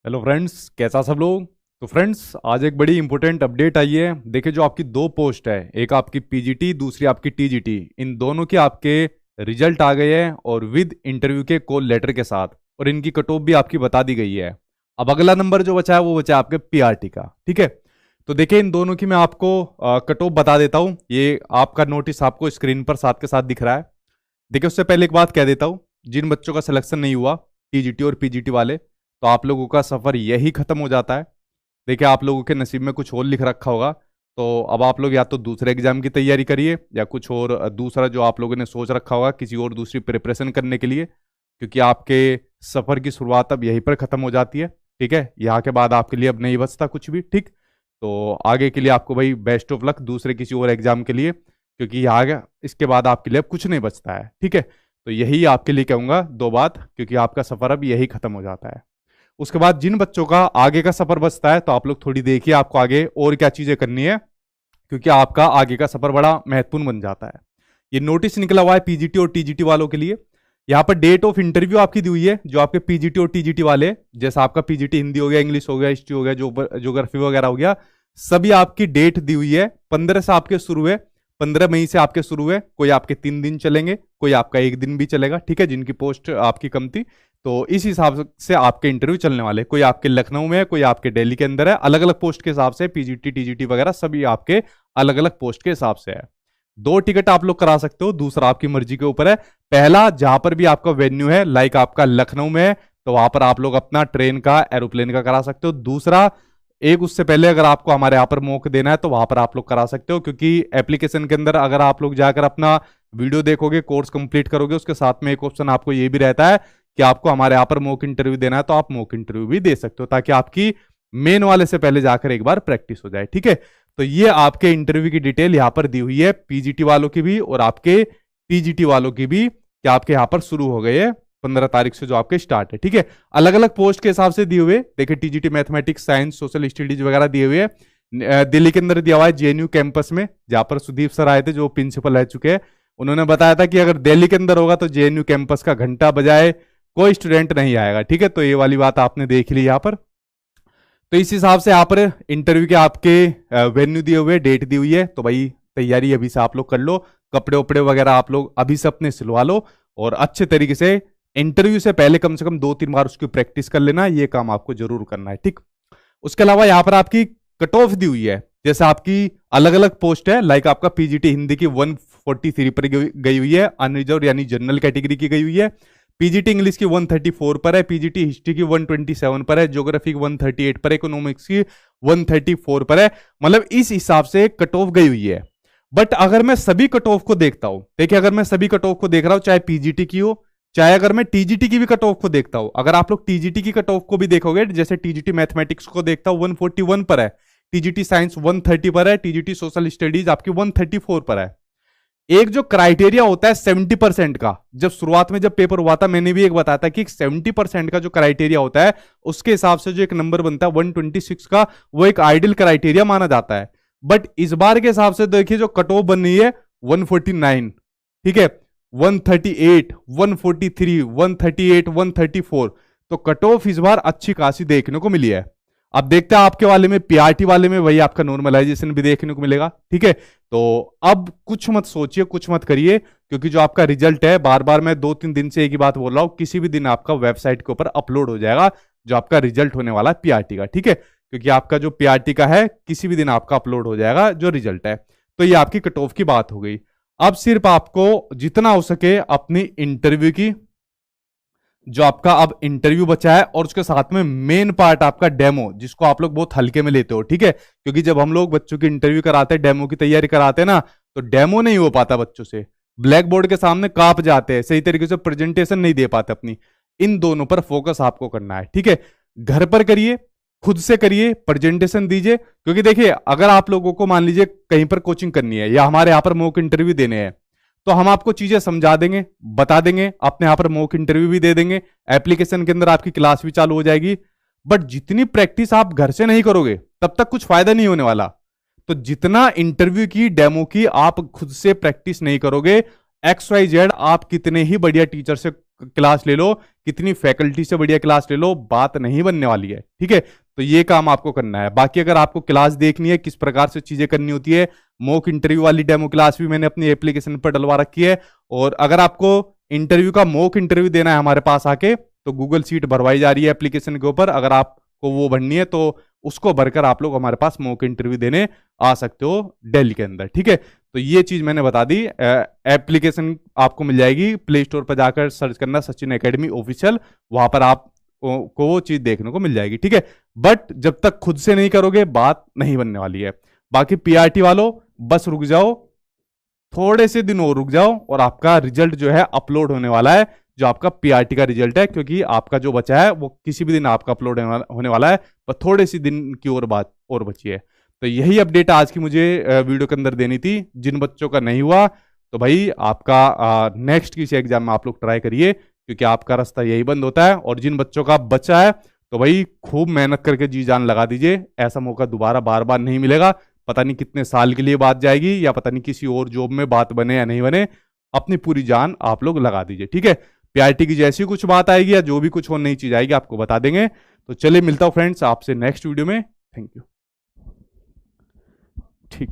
Hello friends, कैसा सब लोग। तो फ्रेंड्स, आज एक बड़ी इंपॉर्टेंट अपडेट आई है। देखिए, जो आपकी दो पोस्ट है, एक आपकी पीजीटी, दूसरी आपकी टीजीटी, इन दोनों के आपके रिजल्ट आ गए हैं और विद इंटरव्यू के कॉल लेटर के साथ, और इनकी कट ऑफ भी आपकी बता दी गई है। अब अगला नंबर जो बचा है वो बचा है आपके पीआरटी का। ठीक है, तो देखिए इन दोनों की मैं आपको कट ऑफ बता देता हूँ। ये आपका नोटिस आपको स्क्रीन पर साथ के साथ दिख रहा है। देखिए, उससे पहले एक बात कह देता हूँ, जिन बच्चों का सिलेक्शन नहीं हुआ टीजीटी और पीजीटी वाले, तो आप लोगों का सफर यही खत्म हो जाता है। देखिए, आप लोगों के नसीब में कुछ और लिख रखा होगा, तो अब आप लोग या तो दूसरे एग्जाम की तैयारी करिए या कुछ और दूसरा जो आप लोगों ने सोच रखा होगा किसी और दूसरी प्रिपरेशन करने के लिए, क्योंकि आपके सफर की शुरुआत अब यहीं पर खत्म हो जाती है। ठीक है, यहाँ के बाद आपके लिए अब नहीं बचता कुछ भी। ठीक, तो आगे के लिए आपको भाई बेस्ट ऑफ लक दूसरे किसी और एग्जाम के लिए, क्योंकि यहाँ इसके बाद आपके लिए अब कुछ नहीं बचता है। ठीक है, तो यही आपके लिए कहूंगा दो बात, क्योंकि आपका सफर अब यही खत्म हो जाता है। उसके बाद जिन बच्चों का आगे का सफर बचता है, तो आप लोग थोड़ी देखिए आपको आगे और क्या चीजें करनी है, क्योंकि आपका आगे का सफर बड़ा महत्वपूर्ण बन जाता है। ये नोटिस निकला हुआ है पीजीटी और टीजीटी वालों के लिए। यहाँ पर डेट ऑफ इंटरव्यू आपकी दी हुई है, जो आपके पीजीटी और टीजीटी वाले, जैसा आपका पीजीटी हिंदी हो गया, इंग्लिश हो गया, हिस्ट्री हो गया, ज्योग्राफी वगैरह हो गया, सभी आपकी डेट दी हुई है। 15 से आपके शुरू है, 15 मई से आपके शुरू है। कोई आपके 3 दिन चलेंगे, कोई आपका 1 दिन भी चलेगा। ठीक है, जिनकी पोस्ट आपकी कम थी, तो इस हिसाब से आपके इंटरव्यू चलने वाले। कोई आपके लखनऊ में है, कोई आपके दिल्ली के अंदर है। अलग अलग पोस्ट के हिसाब से पीजीटी टीजीटी वगैरह सभी आपके अलग अलग पोस्ट के हिसाब से है। 2 टिकट आप लोग करा सकते हो, दूसरा आपकी मर्जी के ऊपर है। पहला, जहां पर भी आपका वेन्यू है, लाइक आपका लखनऊ में है, तो वहां पर आप लोग अपना ट्रेन का, एरोप्लेन का करा सकते हो। दूसरा, एक उससे पहले अगर आपको हमारे यहाँ पर मौका देना है, तो वहां पर आप लोग करा सकते हो, क्योंकि एप्लीकेशन के अंदर अगर आप लोग जाकर अपना वीडियो देखोगे, कोर्स कंप्लीट करोगे, उसके साथ में एक ऑप्शन आपको ये भी रहता है कि आपको हमारे यहाँ पर मॉक इंटरव्यू देना है, तो आप मॉक इंटरव्यू भी दे सकते हो, ताकि आपकी मेन वाले से पहले जाकर एक बार प्रैक्टिस हो जाए। ठीक है, तो ये आपके इंटरव्यू की डिटेल यहाँ पर दी हुई है, पीजीटी वालों की भी और आपके टीजीटी वालों की भी, कि आपके यहाँ पर शुरू हो गए हैं 15 तारीख से जो आपके स्टार्ट है। ठीक है, अलग अलग पोस्ट के हिसाब से दिए हुए। देखिए, TGT mathematics, science, social studies वगैरह दिए हुए हैं। दिल्ली के अंदर दिया हुआ है जेएनयू कैंपस में, जहां पर सुदीप सर आए थे, जो प्रिंसिपल रह चुके हैं। उन्होंने बताया था कि अगर दिल्ली के अंदर होगा तो जेएनयू कैंपस का घंटा बजाए कोई स्टूडेंट नहीं आएगा। ठीक है, तो ये वाली बात आपने देख ली यहाँ पर। तो इस हिसाब से यहाँ पर इंटरव्यू के आपके वेन्यू दिए हुए, डेट दी हुई है, तो भाई तैयारी अभी से आप लोग कर लो। कपड़े उपड़े वगैरह आप लोग अभी से अपने सिलवा लो, और अच्छे तरीके से इंटरव्यू से पहले कम से कम 2-3 बार उसकी प्रैक्टिस कर लेना। ये काम आपको जरूर करना है। ठीक, उसके अलावा यहाँ पर आपकी कट ऑफ दी हुई है। जैसे आपकी अलग अलग पोस्ट है, लाइक आपका पीजीटी हिंदी की 143 पर गई हुई है, अनरिजर्व यानी जनरल कैटेगरी की गई हुई है। पीजीटी इंग्लिश की 134 पर है, पीजीटी हिस्ट्री की 127 पर है, ज्योग्राफी की 138 पर है, इकोनॉमिक्स की 134 पर है। मतलब इस हिसाब से कट ऑफ गई हुई है। बट अगर मैं सभी कट ऑफ को देखता हूं, देखिए अगर मैं सभी कट ऑफ को देख रहा हूं, चाहे पीजीटी की हो, चाहे अगर मैं टीजीटी की भी कट ऑफ को देखता हूं, अगर आप लोग टीजीटी की कट ऑफ को भी देखोगे, जैसे टीजीटी मैथमेटिक्स को देखता हूं 141 पर है, टीजीटी साइंस 130 पर है, टीजीटी सोशल स्टडीज आपकी 134 पर है। एक जो क्राइटेरिया होता है 70% का, जब शुरुआत में जब पेपर हुआ था मैंने भी एक बताया था कि 70% का जो क्राइटेरिया होता है, उसके हिसाब से जो एक नंबर बनता है 126 का, वो एक आइडियल क्राइटेरिया माना जाता है। बट इस बार के हिसाब से देखिए जो कट ऑफ बन रही है 149, ठीक है, 138, 143, 138, 134, तो कट ऑफ इस बार अच्छी खासी देखने को मिली है। अब देखते हैं आपके वाले में, पीआरटी वाले में वही आपका नॉर्मलाइजेशन भी देखने को मिलेगा। ठीक है, तो अब कुछ मत सोचिए, कुछ मत करिए, क्योंकि जो आपका रिजल्ट है, बार बार मैं 2-3 दिन से एक ही बात बोल रहा हूं, किसी भी दिन आपका वेबसाइट के ऊपर अपलोड हो जाएगा जो आपका रिजल्ट होने वाला है पीआरटी का। ठीक है, क्योंकि आपका जो पीआरटी का है किसी भी दिन आपका अपलोड हो जाएगा जो रिजल्ट है। तो ये आपकी कट ऑफ की बात हो गई। अब सिर्फ आपको जितना हो सके अपनी इंटरव्यू की, जो आपका अब इंटरव्यू बचा है, और उसके साथ में मेन पार्ट आपका डेमो, जिसको आप लोग बहुत हल्के में लेते हो। ठीक है, क्योंकि जब हम लोग बच्चों की इंटरव्यू कराते हैं, डेमो की तैयारी कराते हैं ना, तो डेमो नहीं हो पाता बच्चों से, ब्लैक बोर्ड के सामने कांप जाते हैं, सही तरीके से प्रेजेंटेशन नहीं दे पाते अपनी। इन दोनों पर फोकस आपको करना है। ठीक है, घर पर करिए, खुद से करिए, प्रेजेंटेशन दीजिए, क्योंकि देखिए अगर आप लोगों को मान लीजिए कहीं पर कोचिंग करनी है या हमारे यहाँ पर मॉक इंटरव्यू देने हैं, तो हम आपको चीजें समझा देंगे, बता देंगे, अपने यहां पर मॉक इंटरव्यू भी दे देंगे, एप्लीकेशन के अंदर आपकी क्लास भी चालू हो जाएगी। बट जितनी प्रैक्टिस आप घर से नहीं करोगे तब तक कुछ फायदा नहीं होने वाला। तो जितना इंटरव्यू की, डेमो की आप खुद से प्रैक्टिस नहीं करोगे, XYZ आप कितने ही बढ़िया टीचर से क्लास ले लो, कितनी फैकल्टी से बढ़िया क्लास ले लो, बात नहीं बनने वाली है। ठीक है, तो ये काम आपको करना है। बाकी अगर आपको क्लास देखनी है किस प्रकार से चीजें करनी होती है, मॉक इंटरव्यू वाली डेमो क्लास भी मैंने अपनी एप्लीकेशन पर डलवा रखी है। और अगर आपको इंटरव्यू का मॉक इंटरव्यू देना है हमारे पास आके, तो गूगल सीट भरवाई जा रही है एप्लीकेशन के ऊपर, अगर आपको वो भरनी है तो उसको भरकर आप लोग हमारे पास मॉक इंटरव्यू देने आ सकते हो दिल्ली के अंदर। ठीक है, तो ये चीज मैंने बता दी। एप्लीकेशन आपको मिल जाएगी, प्ले स्टोर पर जाकर सर्च करना सचिन एकेडमी ऑफिशियल, वहां पर आप को वो चीज देखने को मिल जाएगी। ठीक है, बट जब तक खुद से नहीं करोगे बात नहीं बनने वाली है। बाकी पीआरटी वालों बस रुक जाओ, थोड़े से दिन और रुक जाओ, और आपका रिजल्ट जो है अपलोड होने वाला है, जो आपका पीआरटी का रिजल्ट है, क्योंकि आपका जो बचा है वो किसी भी दिन आपका अपलोड होने वाला है, पर थोड़े सी दिन की और बात और बची है। तो यही अपडेट आज की मुझे वीडियो के अंदर देनी थी। जिन बच्चों का नहीं हुआ तो भाई आपका नेक्स्ट किसी एग्जाम में आप लोग ट्राई करिए, क्योंकि आपका रास्ता यही बंद होता है। और जिन बच्चों का बचा है तो भाई खूब मेहनत करके जी जान लगा दीजिए, ऐसा मौका दोबारा बार बार नहीं मिलेगा। पता नहीं कितने साल के लिए बात जाएगी, या पता नहीं किसी और जॉब में बात बने या नहीं बने, अपनी पूरी जान आप लोग लगा दीजिए। ठीक है, पीआरटी की जैसी कुछ बात आएगी या जो भी कुछ और नई चीज आएगी आपको बता देंगे। तो चलिए मिलता हूं फ्रेंड्स आपसे नेक्स्ट वीडियो में। Thank you. ठीक।